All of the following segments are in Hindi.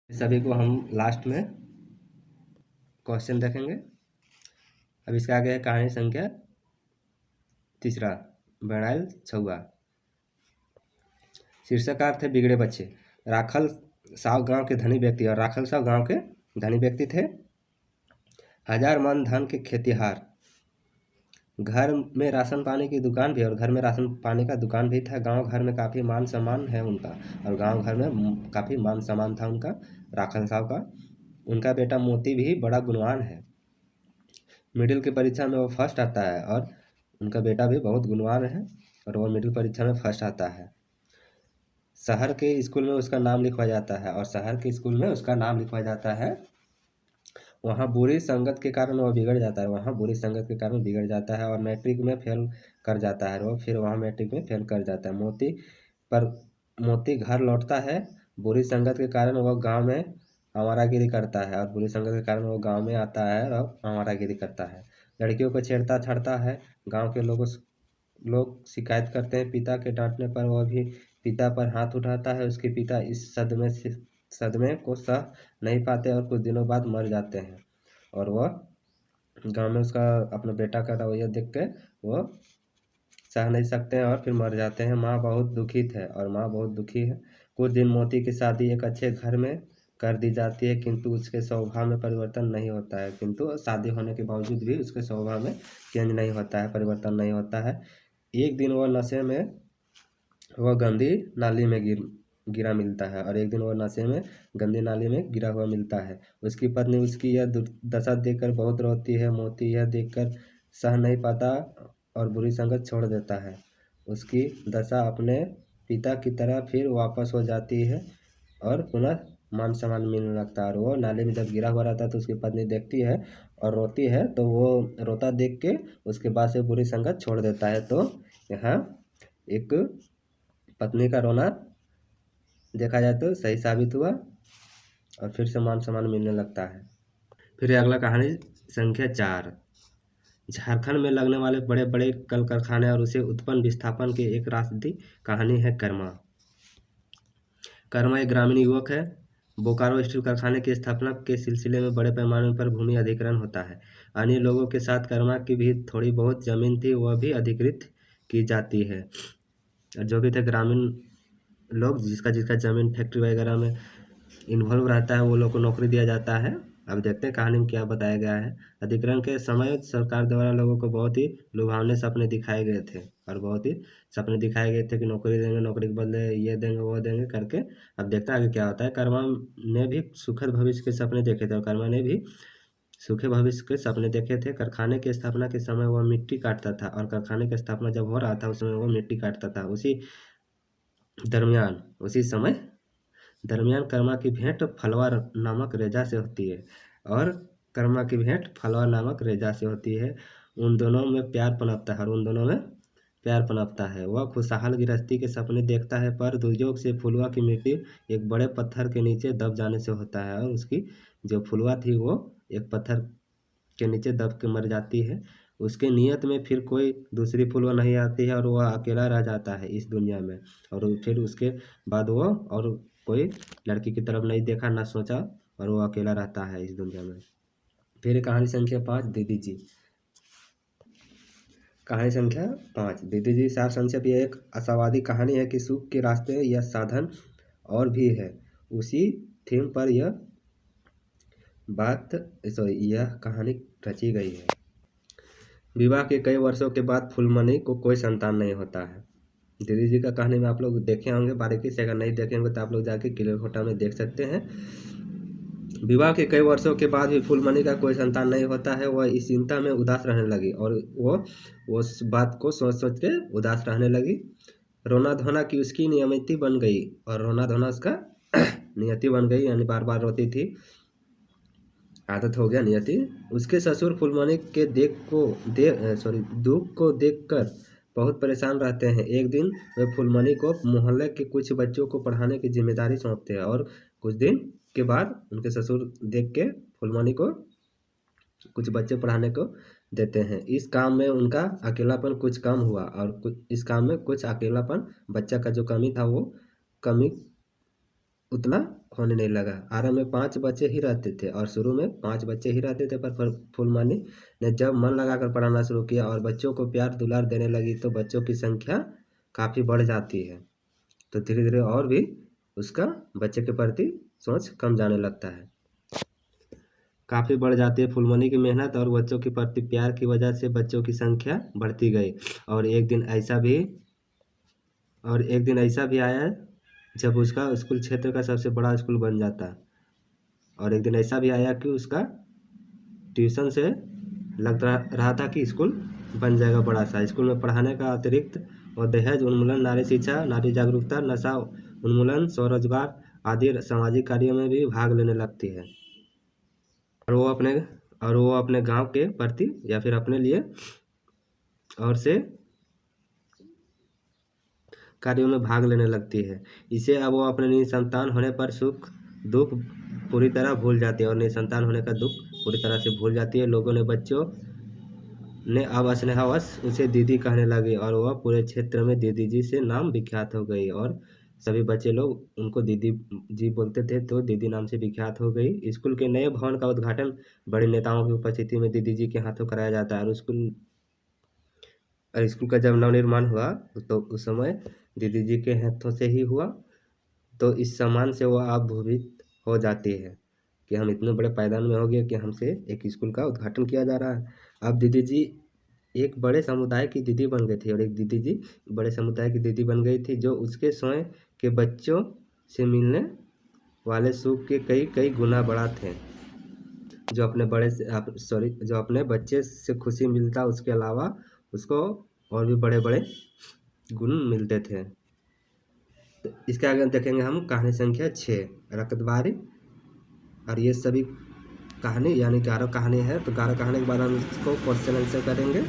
सभी को हम लास्ट में क्वेश्चन देखेंगे। अब इसके आगे है कहानी संख्या 3 बहनाइल छुआ। शीर्षक का अर्थ है बिगड़े बच्चे। राखल साव गांव के धनी व्यक्ति और राखल साव गांव के धनी व्यक्ति थे। 1000 मन धन के खेतीहार। घर में राशन पानी की दुकान भी और घर में राशन पानी का दुकान भी था। गांव घर में काफ़ी मान सम्मान है उनका और गांव घर में काफ़ी मान सम्मान था उनका राखल साहब का। उनका बेटा मोती भी बड़ा गुणवान है। मिडिल की परीक्षा में वो फर्स्ट आता है और उनका बेटा भी बहुत गुणवान है और वो मिडिल परीक्षा में फर्स्ट आता है। शहर के स्कूल में उसका नाम लिखवाया जाता है और शहर के स्कूल में उसका नाम लिखवाया जाता है। वहाँ बुरी संगत के कारण वो बिगड़ जाता है। वहाँ बुरी संगत के कारण बिगड़ जाता है और मैट्रिक में फेल कर जाता है। वो फिर वहाँ मैट्रिक में फेल कर जाता है। मोती घर लौटता है। बुरी संगत के कारण वो गांव में आवारागिरी करता है और बुरी संगत के कारण वो गांव में आता है और आवारागिरी करता है। लड़कियों को छेड़ता छाड़ता है। गांव के लोग शिकायत करते हैं। पिता के डांटने पर वह भी पिता पर हाथ उठाता है। उसके पिता इस सदमे को सह नहीं पाते और कुछ दिनों बाद मर जाते हैं और वह गांव में उसका अपने बेटा का रवैया देख के वो सह नहीं सकते हैं और फिर मर जाते हैं। माँ बहुत दुखित है और माँ बहुत दुखी है। कुछ दिन मोती की शादी एक अच्छे घर में कर दी जाती है किंतु उसके स्वभाव में परिवर्तन नहीं होता है। किंतु शादी होने के बावजूद भी उसके स्वभाव में चेंज नहीं होता है, परिवर्तन नहीं होता है। एक दिन वह नशे में वह गंदी नाली में गिरा मिलता है और एक दिन वह नशे में गंदी नाली में गिरा हुआ मिलता है। उसकी पत्नी उसकी यह दुर्दशा देखकर बहुत रोती है। मोती यह देखकर सह नहीं पाता और बुरी संगत छोड़ देता है। उसकी दशा अपने पिता की तरह फिर वापस हो जाती है और पुनः मान सम्मान मिलने लगता है। और वो नाली में जब गिरा हुआ रहता है तो उसकी पत्नी देखती है और रोती है तो वो रोता देख के उसके बाद से बुरी संगत छोड़ देता है। तो यहाँ एक पत्नी का रोना देखा जाए तो सही साबित हुआ और फिर से मान सम्मान मिलने लगता है। फिर अगला कहानी संख्या 4। झारखंड में लगने वाले बड़े बड़े कल कारखाने और उसे उत्पन्न विस्थापन की एक राष्ट्रीय कहानी है कर्मा। कर्मा एक ग्रामीण युवक है। बोकारो स्टील कारखाने की स्थापना के सिलसिले में बड़े पैमाने पर भूमि अधिग्रहण होता है। अन्य लोगों के साथ कर्मा की भी थोड़ी बहुत जमीन थी, वह भी अधिकृत की जाती है। जो भी थे ग्रामीण लोग जिसका जमीन फैक्ट्री वगैरह में इन्वॉल्व रहता है वो लोग को नौकरी दिया जाता है। अब देखते हैं कहानी में क्या बताया गया है। अधिग्रहण के समय सरकार द्वारा लोगों को बहुत ही लुभावने सपने दिखाए गए थे और बहुत ही सपने दिखाए गए थे कि नौकरी देंगे, नौकरी के बदले ये देंगे वो देंगे करके। अब देखते हैं आगे क्या होता है। कर्मा ने भी सुखद भविष्य के सपने देखे थे और कर्मा ने भी सुखी भविष्य के सपने देखे थे। कारखाने की स्थापना के समय वह मिट्टी काटता था और कारखाने की स्थापना जब हो रहा था उस समय वह मिट्टी काटता था। उसी समय दरमियान कर्मा की भेंट फलवा नामक रेजा से होती है और कर्मा की भेंट फलवा नामक रेजा से होती है। उन दोनों में प्यार पनपता है। वह खुशहाल गृहस्थी के सपने देखता है पर दुर्योग से फुलवा की मृत्यु एक बड़े पत्थर के नीचे दब जाने से होता है और उसकी जो फुलवा थी वो एक पत्थर के नीचे दब के मर जाती है। उसके नियत में फिर कोई दूसरी फुलवा नहीं आती है और वह अकेला रह जाता है इस दुनिया में। और फिर उसके बाद वो और कोई लड़की की तरफ नहीं देखा ना सोचा और वो अकेला रहता है इस दुनिया में। फिर कहानी संख्या 5 दीदी जी। कहानी संख्या 5 दीदी जी सार संक्षेप यह एक आशावादी कहानी है कि सुख के रास्ते या साधन और भी है। उसी थीम पर यह कहानी रची गई है। विवाह के कई वर्षों के बाद फूलमणि को कोई संतान नहीं होता है। दीदी जी का कहानी में आप लोग देखे होंगे बारीकी से, अगर नहीं देखे होंगे तो आप लोग जाके क्लियर फोटा में देख सकते हैं। विवाह के कई वर्षों के बाद भी फूलमणि का कोई संतान नहीं होता है। वह इस चिंता में उदास रहने लगी और वो उस बात को सोच सोच के उदास रहने लगी। रोना धोना की उसकी नियमिति बन गई और रोना धोना उसका नियति बन गई, यानी बार बार रोती थी, आदत हो गया नियति। उसके ससुर फूलमणि के दुख को देखकर बहुत परेशान रहते हैं। एक दिन वे फूलमणि को मोहल्ले के कुछ बच्चों को पढ़ाने की जिम्मेदारी सौंपते हैं और कुछ दिन के बाद उनके ससुर देख के फूलमणि को कुछ बच्चे पढ़ाने को देते हैं। इस काम में उनका अकेलापन कुछ कम हुआ और इस काम में कुछ अकेलापन बच्चा का जो कमी था वो कमी उतना होने नहीं लगा। आरंभ में 5 बच्चे ही रहते थे और शुरू में 5 बच्चे ही रहते थे, पर फूलमणि ने जब मन लगाकर पढ़ाना शुरू किया और बच्चों को प्यार दुलार देने लगी तो बच्चों की संख्या काफ़ी बढ़ जाती है। तो धीरे धीरे और भी उसका बच्चे के प्रति सोच कम जाने लगता है, काफ़ी बढ़ जाती है। फूलमणि की मेहनत और बच्चों के प्रति प्यार की वजह से बच्चों की संख्या बढ़ती गई और एक दिन ऐसा भी आया जब उसका स्कूल क्षेत्र का सबसे बड़ा स्कूल बन जाता। और एक दिन ऐसा भी आया कि उसका ट्यूशन से लग रहा था कि स्कूल बन जाएगा बड़ा सा। स्कूल में पढ़ाने का अतिरिक्त और दहेज उन्मूलन, नारी शिक्षा, नारी जागरूकता, नशा उन्मूलन, स्वरोजगार आदि सामाजिक कार्यों में भी भाग लेने लगती है। और वो अपने गांव के प्रति या फिर अपने लिए और से कार्यों में भाग लेने लगती है। इसे अब वो अपने निसंतान होने पर सुख दुख पूरी तरह भूल जाती है और निसंतान होने का दुख पूरी तरह से भूल जाती है। लोगों ने बच्चों ने अब स्नेहवश उसे दीदी कहने लगे और वह पूरे क्षेत्र में दीदी जी से नाम विख्यात हो गई और सभी बच्चे लोग उनको दीदी जी बोलते थे, तो दीदी नाम से विख्यात हो गई। स्कूल के नए भवन का उद्घाटन बड़े नेताओं की उपस्थिति में दीदी जी के हाथों कराया जाता है और स्कूल का जब नवनिर्माण हुआ तो उस समय दीदी जी के हाथों से ही हुआ। तो इस सम्मान से वो अभिभूत हो जाती है कि हम इतने बड़े पायदान में हो गए कि हमसे एक स्कूल का उद्घाटन किया जा रहा है। अब दीदी जी एक बड़े समुदाय की दीदी बन गई थी और एक दीदी जी बड़े समुदाय की दीदी बन गई थी जो उसके स्वयं के बच्चों से मिलने वाले सुख के कई कई गुना बड़ा थे। जो अपने बच्चे से खुशी मिलता उसके अलावा उसको और भी बड़े बड़े गुण मिलते थे। तो इसके आगे देखेंगे हम कहानी संख्या 6 रकतबारी। और ये सभी कहानी यानी 11 कहानी है। तो 11 कहानी के बाद हम इसको क्वेश्चन आंसर करेंगे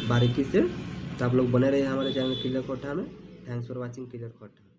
बारीकी से। तो आप लोग बने रहिए हमारे चैनल क्लियर कोठा में। थैंक्स फॉर वॉचिंग क्लियर कोठा।